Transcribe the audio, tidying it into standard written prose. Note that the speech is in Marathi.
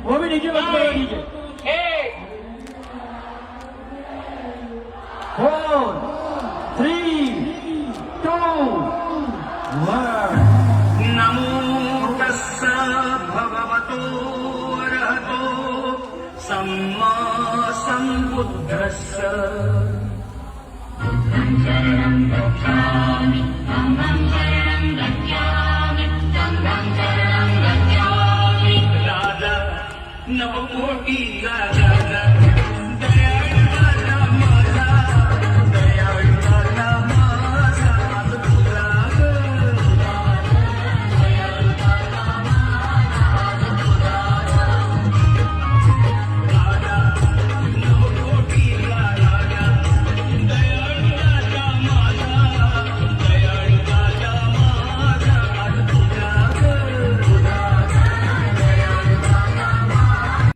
वो भी डीजे बंद करो डीजे 4 3 2 1 नमो तस्स भगवतो अरहतो सम्मा सम्बुद्धस्स शरणं गच्छामि धम्मं शरणं गच्छामि संघं शरणं गच्छामि राजा नवकोटी राजा